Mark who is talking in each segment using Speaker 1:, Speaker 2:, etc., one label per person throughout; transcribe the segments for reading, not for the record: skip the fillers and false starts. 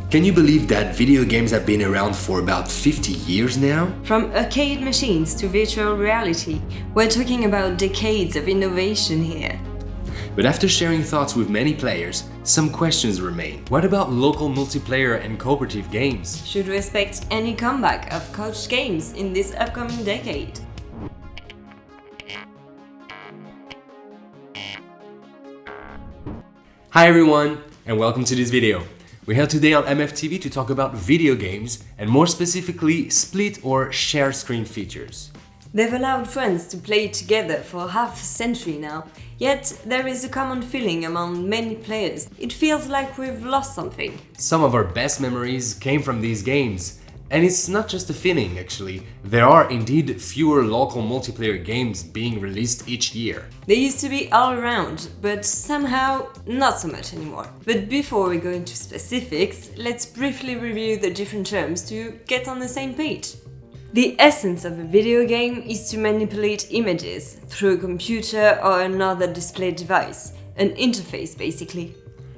Speaker 1: Can you believe that video games have been around for about 50 years now?
Speaker 2: From arcade machines to virtual reality, we're talking about decades of innovation here.
Speaker 1: But after sharing thoughts with many players, some questions remain. What about local multiplayer and cooperative games?
Speaker 2: Should we expect any comeback of couch games in this upcoming decade?
Speaker 1: Hi everyone, and welcome to this video. We're here today on MFTV to talk about video games, and more specifically, split or share screen features.
Speaker 2: They've allowed friends to play together for half a century now, yet there is a common feeling among many players. It feels like we've lost something.
Speaker 1: Some of our best memories came from these games. And it's not just a feeling, actually. There are indeed fewer local multiplayer games being released each year.
Speaker 2: They used to be all around, but somehow not so much anymore. But before we go into specifics, let's briefly review the different terms to get on the same page. The essence of a video game is to manipulate images through a computer or another display device, an interface basically.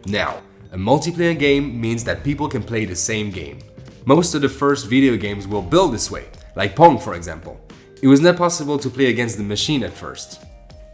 Speaker 1: Now, a multiplayer game means that people can play the same game. Most of the first video games were built this way, like Pong for example. It was not possible to play against the machine at first.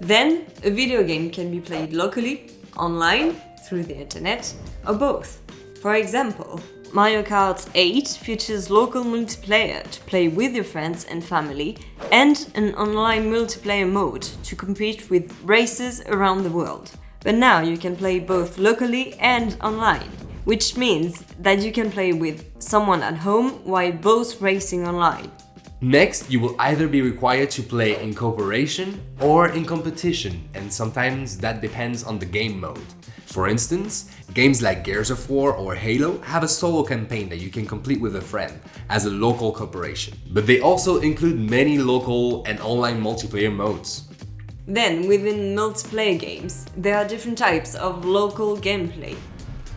Speaker 2: Then, a video game can be played locally, online, through the internet, or both. For example, Mario Kart 8 features local multiplayer to play with your friends and family, and an online multiplayer mode to compete with racers around the world. But now you can play both locally and online, which means that you can play with someone at home while both racing online.
Speaker 1: Next, you will either be required to play in cooperation or in competition, and sometimes that depends on the game mode. For instance, games like Gears of War or Halo have a solo campaign that you can complete with a friend as a local cooperation. But they also include many local and online multiplayer modes.
Speaker 2: Then, within multiplayer games, there are different types of local gameplay.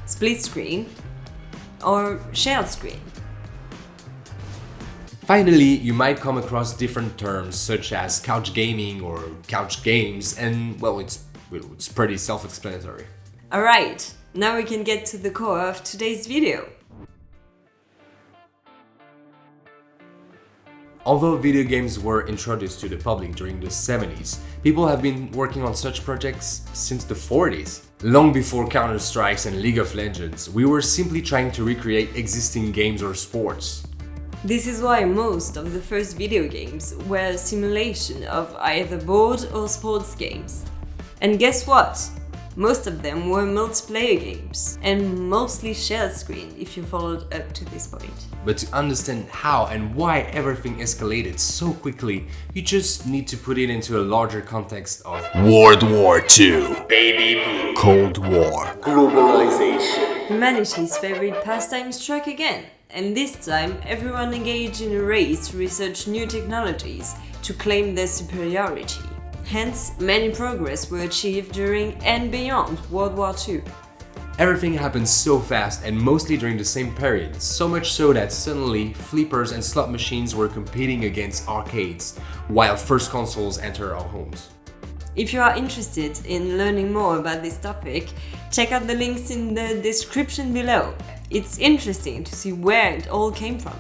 Speaker 2: Split screen or shared screen.
Speaker 1: Finally, you might come across different terms such as couch gaming or couch games, and well, it's pretty self-explanatory.
Speaker 2: Alright, now we can get to the core of today's video.
Speaker 1: Although video games were introduced to the public during the 70s, people have been working on such projects since the 40s. Long before Counter-Strikes and League of Legends, we were simply trying to recreate existing games or sports.
Speaker 2: This is why most of the first video games were a simulation of either board or sports games. And guess what? Most of them were multiplayer games, and mostly shared screen if you followed up to this point.
Speaker 1: But to understand how and why everything escalated so quickly, you just need to put it into a larger context of World War II, Baby Boom, Cold War, globalization.
Speaker 2: Humanity's favorite pastime struck again, and this time everyone engaged in a race to research new technologies to claim their superiority. Hence, many progress were achieved during and beyond World War II.
Speaker 1: Everything happened so fast and mostly during the same period, so much so that suddenly flippers and slot machines were competing against arcades, while first consoles entered our homes.
Speaker 2: If you are interested in learning more about this topic, check out the links in the description below. It's interesting to see where it all came from.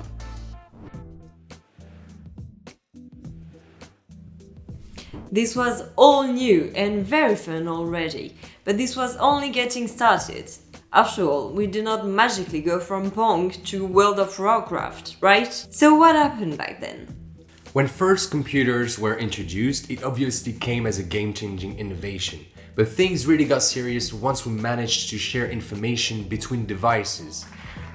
Speaker 2: This was all new and very fun already, but this was only getting started. After all, we do not magically go from Pong to World of Warcraft, right? So what happened back then?
Speaker 1: When first computers were introduced, it obviously came as a game-changing innovation. But things really got serious once we managed to share information between devices.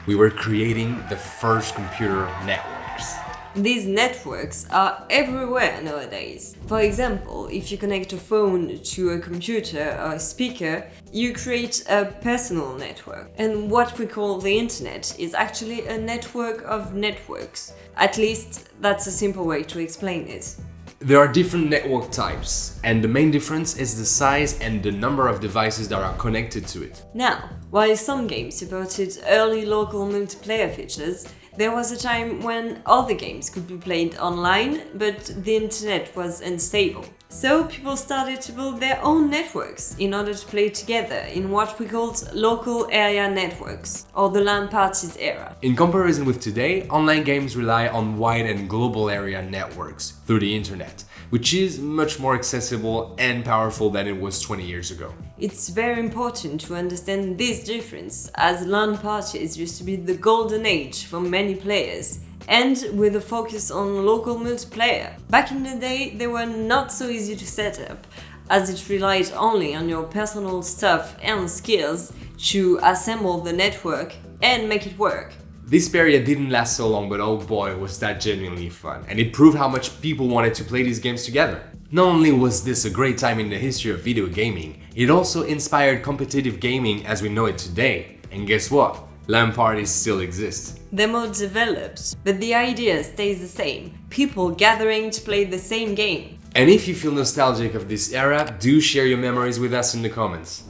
Speaker 1: We were creating the first computer networks.
Speaker 2: These networks are everywhere nowadays. For example, if you connect a phone to a computer or a speaker, you create a personal network. And what we call the internet is actually a network of networks. At least, that's a simple way to explain it.
Speaker 1: There are different network types, and the main difference is the size and the number of devices that are connected to it.
Speaker 2: Now, while some games supported early local multiplayer features, There was a time when all the games could be played online, but the internet was unstable. So people started to build their own networks in order to play together in what we called local area networks, or the LAN parties era.
Speaker 1: In comparison with today, online games rely on wide and global area networks through the internet, which is much more accessible and powerful than it was 20 years ago.
Speaker 2: It's very important to understand this difference, as LAN parties used to be the golden age for many players, and with a focus on local multiplayer. Back in the day, they were not so easy to set up, as it relied only on your personal stuff and skills to assemble the network and make it work.
Speaker 1: This period didn't last so long, but oh boy, was that genuinely fun, and it proved how much people wanted to play these games together. Not only was this a great time in the history of video gaming, it also inspired competitive gaming as we know it today. And guess what? LAN parties still exist.
Speaker 2: The mode developed, but the idea stays the same. People gathering to play the same game.
Speaker 1: And if you feel nostalgic of this era, do share your memories with us in the comments.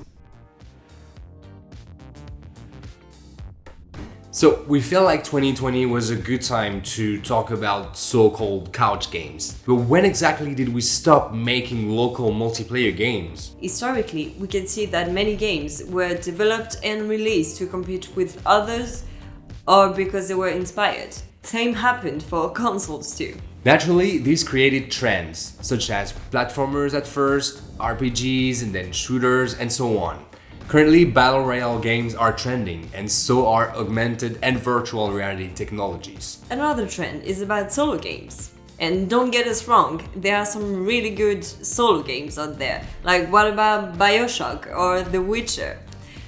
Speaker 1: So we felt like 2020 was a good time to talk about so-called couch games. But when exactly did we stop making local multiplayer games?
Speaker 2: Historically, we can see that many games were developed and released to compete with others or because they were inspired. Same happened for consoles too.
Speaker 1: Naturally, this created trends, such as platformers at first, RPGs and then shooters and so on. Currently, Battle Royale games are trending, and so are augmented and virtual reality technologies.
Speaker 2: Another trend is about solo games. And don't get us wrong, there are some really good solo games out there, like what about BioShock or The Witcher?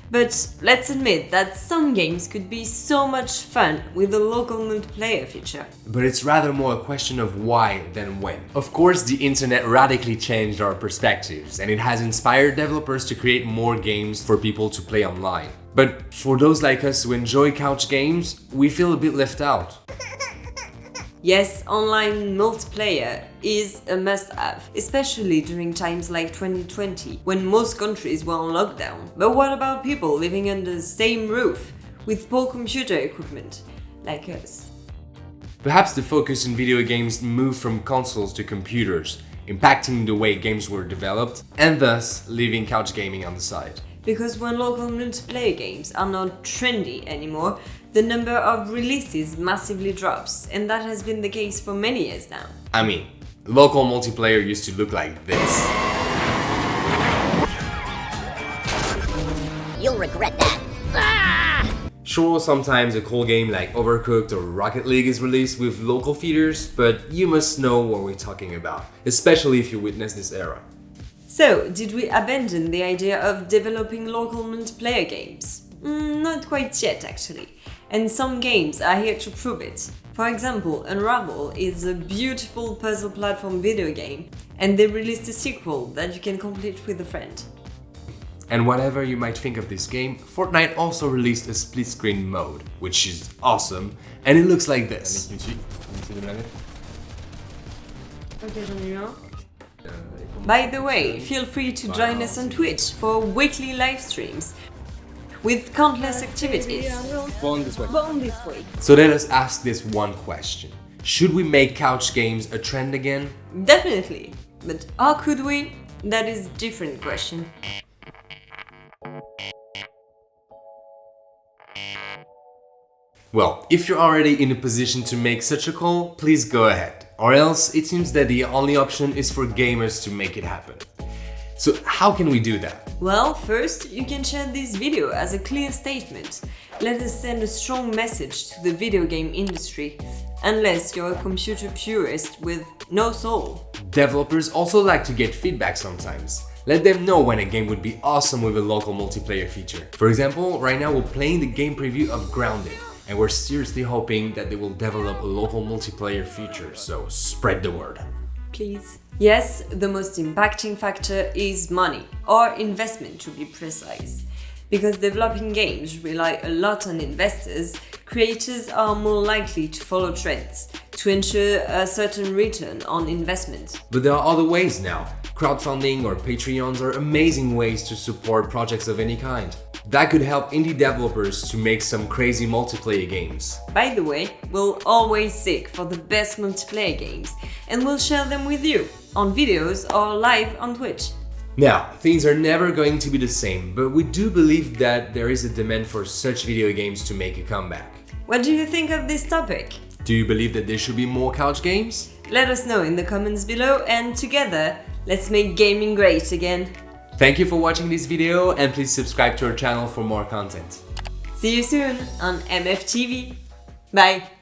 Speaker 2: But let's admit that some games could be so much fun with a local multiplayer feature.
Speaker 1: But it's rather more a question of why than when. Of course, the internet radically changed our perspectives, and it has inspired developers to create more games for people to play online. But for those like us who enjoy couch games, we feel a bit left out.
Speaker 2: Yes, online multiplayer is a must-have, especially during times like 2020, when most countries were on lockdown. But what about people living under the same roof, with poor computer equipment, like us?
Speaker 1: Perhaps the focus in video games moved from consoles to computers, impacting the way games were developed, and thus leaving couch gaming on the side.
Speaker 2: Because when local multiplayer games are not trendy anymore, the number of releases massively drops, and that has been the case for many years now.
Speaker 1: I mean, local multiplayer used to look like this.
Speaker 3: You'll regret that. Ah!
Speaker 1: Sure, sometimes a cool game like Overcooked or Rocket League is released with local features, but you must know what we're talking about, especially if you witness this era.
Speaker 2: So, did we abandon the idea of developing local multiplayer games? Not quite yet, actually. And some games are here to prove it. For example, Unravel is a beautiful puzzle platform video game, and they released a sequel that you can complete with a friend.
Speaker 1: And whatever you might think of this game, Fortnite also released a split-screen mode, which is awesome, and it looks like this.
Speaker 2: By the way, feel free to join us on Twitch for weekly live streams with countless activities.
Speaker 3: Born this way.
Speaker 1: So let us ask this one question. Should we make couch games a trend again?
Speaker 2: Definitely. But how could we? That is a different question.
Speaker 1: Well, if you're already in a position to make such a call, please go ahead. Or else, it seems that the only option is for gamers to make it happen. So how can we do that?
Speaker 2: Well, first, you can share this video as a clear statement. Let us send a strong message to the video game industry, unless you're a computer purist with no soul.
Speaker 1: Developers also like to get feedback sometimes. Let them know when a game would be awesome with a local multiplayer feature. For example, right now we're playing the game preview of Grounded, and we're seriously hoping that they will develop a local multiplayer feature, so spread the word.
Speaker 2: Please. Yes, the most impacting factor is money, or investment to be precise. Because developing games rely a lot on investors, creators are more likely to follow trends, to ensure a certain return on investment.
Speaker 1: But there are other ways now. Crowdfunding or Patreons are amazing ways to support projects of any kind. That could help indie developers to make some crazy multiplayer games.
Speaker 2: By the way, we'll always seek for the best multiplayer games and we'll share them with you on videos or live on Twitch.
Speaker 1: Now, things are never going to be the same, but we do believe that there is a demand for such video games to make a comeback.
Speaker 2: What do you think of this topic?
Speaker 1: Do you believe that there should be more couch games?
Speaker 2: Let us know in the comments below and together, let's make gaming great again.
Speaker 1: Thank you for watching this video and please subscribe to our channel for more content.
Speaker 2: See you soon on MFTV. Bye!